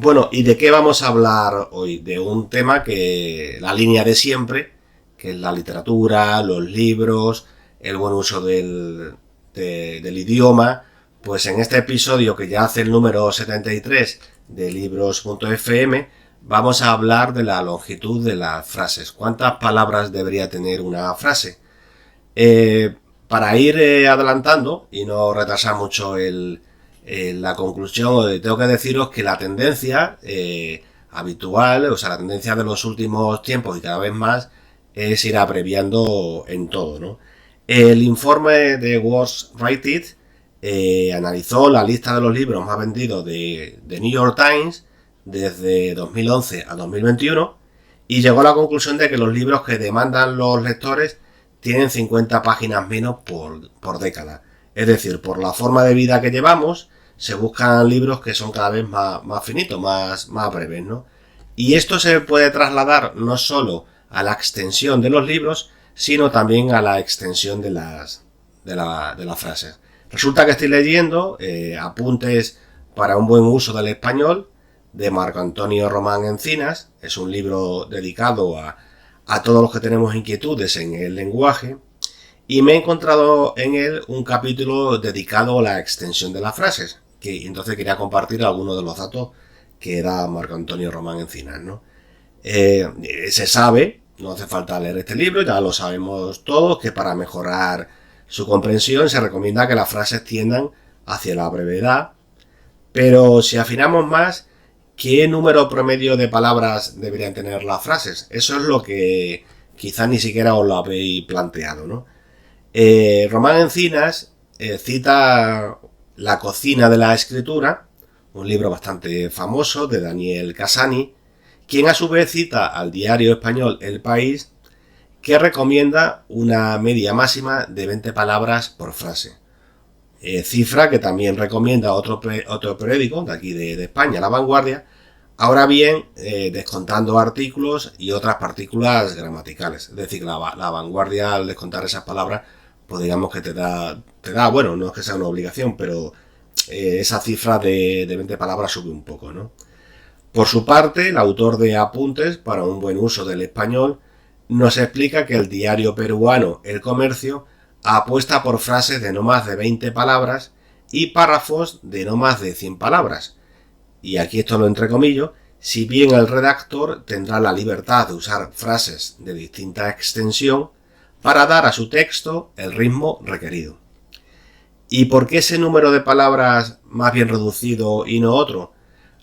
Bueno, ¿y de qué vamos a hablar hoy? De un tema que la línea de siempre, que es la literatura, los libros, el buen uso del idioma. Pues en este episodio, que ya hace el número 73 de libros.fm, vamos a hablar de la longitud de las frases. ¿Cuántas palabras debería tener una frase? Para ir adelantando y no retrasar mucho la conclusión, tengo que deciros que la tendencia habitual, o sea, la tendencia de los últimos tiempos y cada vez más, es ir abreviando en todo, ¿no? El informe de What's Rated analizó la lista de los libros más vendidos de New York Times desde 2011 a 2021 y llegó a la conclusión de que los libros que demandan los lectores tienen 50 páginas menos por década. Es decir, por la forma de vida que llevamos, se buscan libros que son cada vez más finitos, más breves, ¿no? Y esto se puede trasladar no solo a la extensión de los libros, sino también a la extensión de las frases. Resulta que estoy leyendo Apuntes para un buen uso del español, de Marco Antonio Román Encinas. Es un libro dedicado a todos los que tenemos inquietudes en el lenguaje, y me he encontrado en él un capítulo dedicado a la extensión de las frases, que entonces quería compartir algunos de los datos que da Marco Antonio Román Encinas, ¿no? Se sabe, no hace falta leer este libro, ya lo sabemos todos, que para mejorar su comprensión se recomienda que las frases tiendan hacia la brevedad, pero si afinamos más, ¿qué número promedio de palabras deberían tener las frases? Eso es lo que quizás ni siquiera os lo habéis planteado, ¿no? Román Encinas cita La cocina de la escritura, un libro bastante famoso de Daniel Cassani, quien a su vez cita al diario español El País, que recomienda una media máxima de 20 palabras por frase. Cifra que también recomienda otro periódico de aquí de España, La Vanguardia, ahora bien, descontando artículos y otras partículas gramaticales. Es decir, la Vanguardia, al descontar esas palabras, pues digamos que te da, bueno, no es que sea una obligación, pero esa cifra de 20 palabras sube un poco, ¿no? Por su parte, el autor de Apuntes para un buen uso del español nos explica que el diario peruano El Comercio apuesta por frases de no más de 20 palabras y párrafos de no más de 100 palabras. Y aquí esto lo entrecomillo, si bien el redactor tendrá la libertad de usar frases de distinta extensión para dar a su texto el ritmo requerido. ¿Y por qué ese número de palabras más bien reducido y no otro?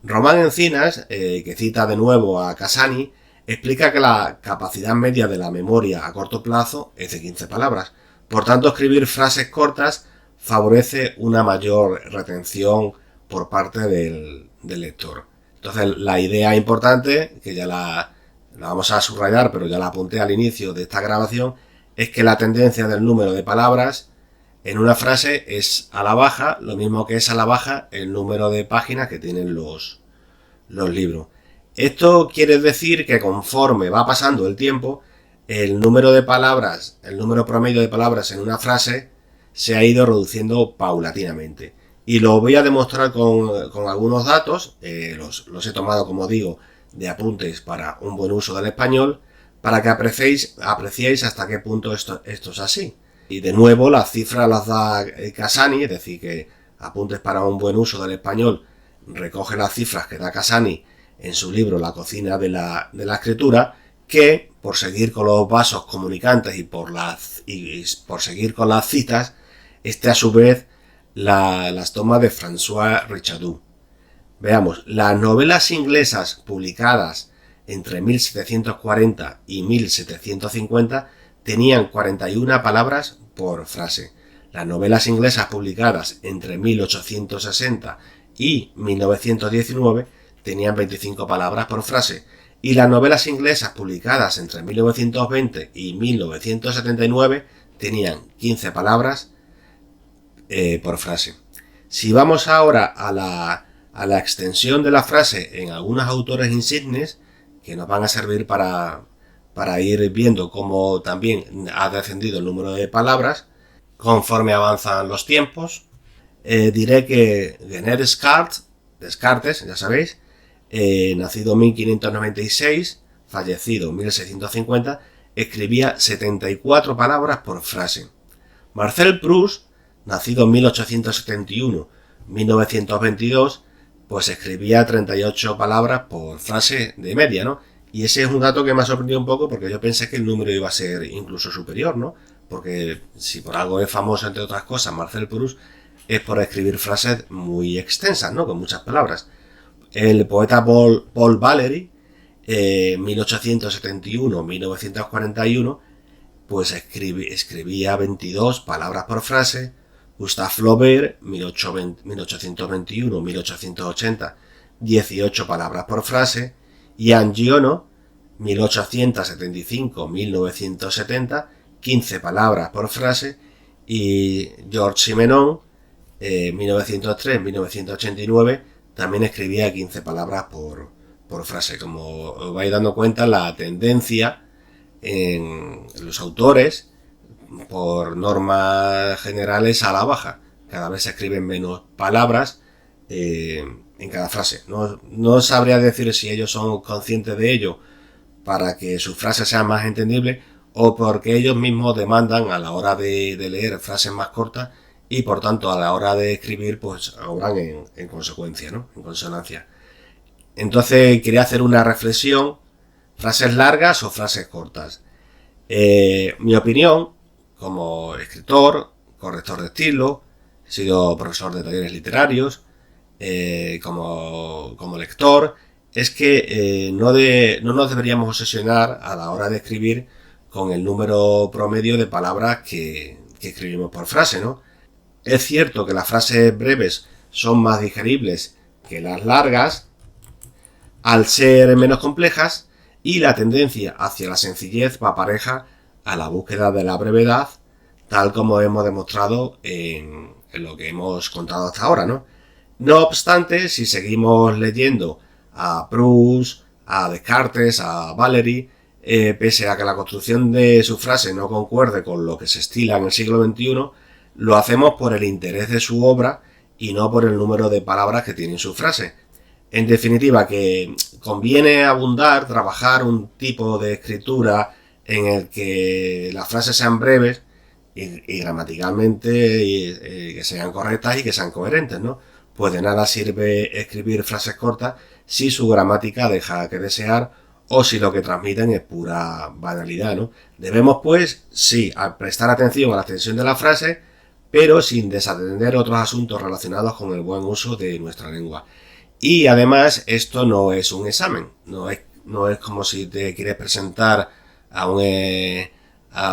Román Encinas, que cita de nuevo a Cassani, explica que la capacidad media de la memoria a corto plazo es de 15 palabras. Por tanto, escribir frases cortas favorece una mayor retención por parte del lector. Entonces, la idea importante, que ya la vamos a subrayar, pero ya la apunté al inicio de esta grabación, es que la tendencia del número de palabras en una frase es a la baja, lo mismo que es a la baja el número de páginas que tienen los libros. Esto quiere decir que conforme va pasando el tiempo, el número de palabras, el número promedio de palabras en una frase se ha ido reduciendo paulatinamente. Y lo voy a demostrar con algunos datos, los he tomado, como digo, de Apuntes para un buen uso del español, para que apreciéis hasta qué punto esto es así. Y de nuevo, las cifras las da Cassani, es decir, que Apuntes para un buen uso del español recoge las cifras que da Cassani en su libro La cocina de la escritura, que, por seguir con los vasos comunicantes y por seguir con las citas, a su vez las toma de François Richardou. Veamos, las novelas inglesas publicadas entre 1740 y 1750 tenían 41 palabras por frase. Las novelas inglesas publicadas entre 1860 y 1919 tenían 25 palabras por frase. Y las novelas inglesas publicadas entre 1920 y 1979 tenían 15 palabras por frase. Si vamos ahora a la extensión de la frase en algunos autores insignes, que nos van a servir para ir viendo cómo también ha descendido el número de palabras conforme avanzan los tiempos, diré que René Descartes, ya sabéis, nacido en 1596, fallecido en 1650, escribía 74 palabras por frase. Marcel Proust, nacido en 1871-1922, pues escribía 38 palabras por frase de media, ¿no? Y ese es un dato que me ha sorprendido un poco porque yo pensé que el número iba a ser incluso superior, ¿no? Porque si por algo es famoso, entre otras cosas, Marcel Proust, es por escribir frases muy extensas, ¿no? Con muchas palabras. El poeta Paul Valéry, 1871-1941, pues escribía 22 palabras por frase. Gustave Flaubert, 1821-1880, 18 palabras por frase. Jean Giono, 1875-1970, 15 palabras por frase. Y Georges Simenon, 1903-1989, también escribía 15 palabras por frase. Como os vais dando cuenta, la tendencia en los autores, por normas generales, a la baja. Cada vez se escriben menos palabras en cada frase. No sabría decir si ellos son conscientes de ello para que sus frases sean más entendibles o porque ellos mismos demandan a la hora de leer frases más cortas y por tanto a la hora de escribir pues obran en consecuencia, ¿no? En consonancia. Entonces quería hacer una reflexión: frases largas o frases cortas. Mi opinión, como escritor, corrector de estilo, he sido profesor de talleres literarios, como lector, es que no nos deberíamos obsesionar a la hora de escribir con el número promedio de palabras que escribimos por frase, ¿no? Es cierto que las frases breves son más digeribles que las largas, al ser menos complejas, y la tendencia hacia la sencillez va pareja a la búsqueda de la brevedad, tal como hemos demostrado en lo que hemos contado hasta ahora, ¿no? No obstante, si seguimos leyendo a Proust, a Descartes, a Valéry, pese a que la construcción de su frase no concuerde con lo que se estila en el siglo XXI, lo hacemos por el interés de su obra y no por el número de palabras que tiene en su frase. En definitiva, que conviene abundar, trabajar un tipo de escritura en el que las frases sean breves y gramaticalmente que sean correctas y que sean coherentes, ¿no? Pues de nada sirve escribir frases cortas si su gramática deja que desear o si lo que transmiten es pura banalidad, ¿no? Debemos, pues, sí, prestar atención a la extensión de la frase, pero sin desatender otros asuntos relacionados con el buen uso de nuestra lengua. Y además, esto no es un examen, no es como si te quieres presentar a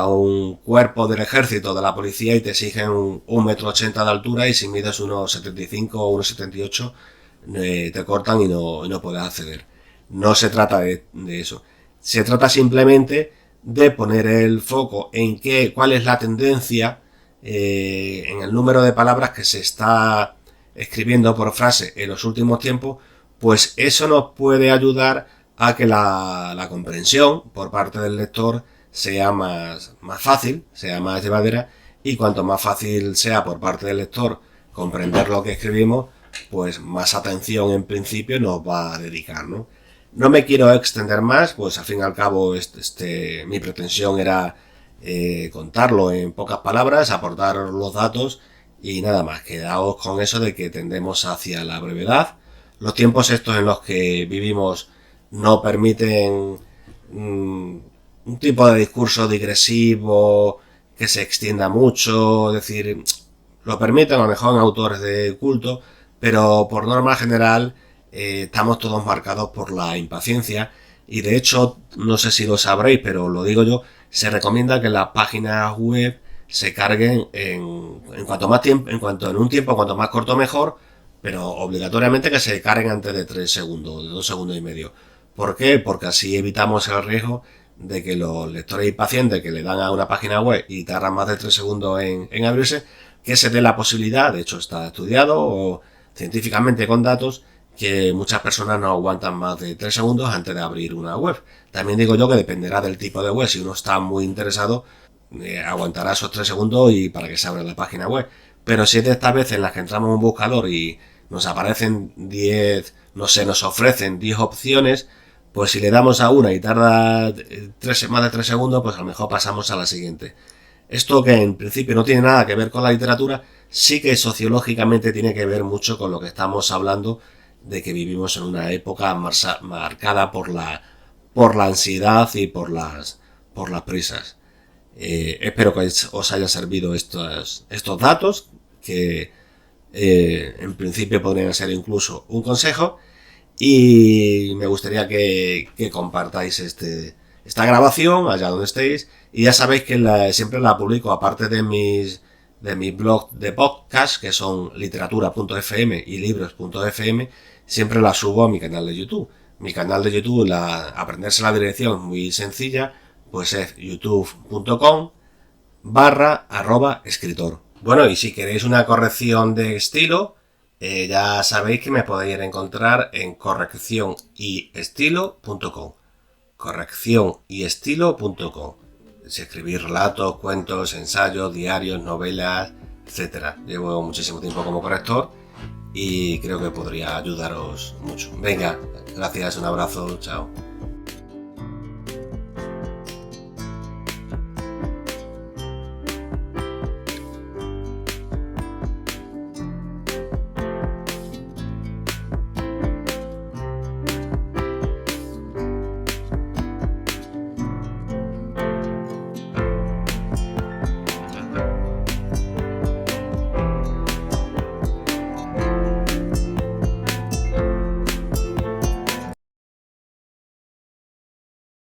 un cuerpo del ejército, de la policía, y te exigen 1,80 m de altura, y si mides 1,75 o 1,78 te cortan y no puedes acceder. No se trata de eso. Se trata simplemente de poner el foco en cuál es la tendencia en el número de palabras que se está escribiendo por frase en los últimos tiempos, pues eso nos puede ayudar a que la comprensión por parte del lector sea más fácil, sea más llevadera, y cuanto más fácil sea por parte del lector comprender lo que escribimos, pues más atención en principio nos va a dedicar, ¿no? No me quiero extender más, pues al fin y al cabo mi pretensión era contarlo en pocas palabras, aportar los datos y nada más. Quedaos con eso de que tendemos hacia la brevedad. Los tiempos estos en los que vivimos no permiten un tipo de discurso digresivo que se extienda mucho, es decir, lo permiten a lo mejor en autores de culto, pero por norma general estamos todos marcados por la impaciencia, y de hecho, no sé si lo sabréis, pero lo digo yo, se recomienda que las páginas web se carguen en un tiempo cuanto más corto mejor, pero obligatoriamente que se carguen antes de 3 segundos, de 2 segundos y medio. ¿Por qué? Porque así evitamos el riesgo de que los lectores impacientes que le dan a una página web y tardan más de 3 segundos en abrirse, que se dé la posibilidad, de hecho está estudiado o científicamente con datos, que muchas personas no aguantan más de 3 segundos antes de abrir una web. También digo yo que dependerá del tipo de web. Si uno está muy interesado, aguantará esos 3 segundos y para que se abra la página web. Pero si es de estas veces en las que entramos en un buscador y nos aparecen 10 no sé, nos ofrecen 10 opciones, pues si le damos a una y tarda más de 3 segundos, pues a lo mejor pasamos a la siguiente. Esto, que en principio no tiene nada que ver con la literatura, sí que sociológicamente tiene que ver mucho con lo que estamos hablando, de que vivimos en una época marcada por la ansiedad y por las prisas. Espero que os haya servido estos datos, que en principio podrían ser incluso un consejo, y me gustaría que compartáis esta grabación allá donde estéis, y ya sabéis que siempre la publico, aparte de mis blogs de podcast, que son literatura.fm y libros.fm, siempre la subo a mi canal de YouTube. Mi canal de YouTube, aprenderse la dirección es muy sencilla, pues es youtube.com/escritor. Bueno, y si queréis una corrección de estilo, ya sabéis que me podéis encontrar en correccionyestilo.com. correccionyestilo.com. Si escribís relatos, cuentos, ensayos, diarios, novelas, etcétera. Llevo muchísimo tiempo como corrector y creo que podría ayudaros mucho. Venga, gracias, un abrazo, chao.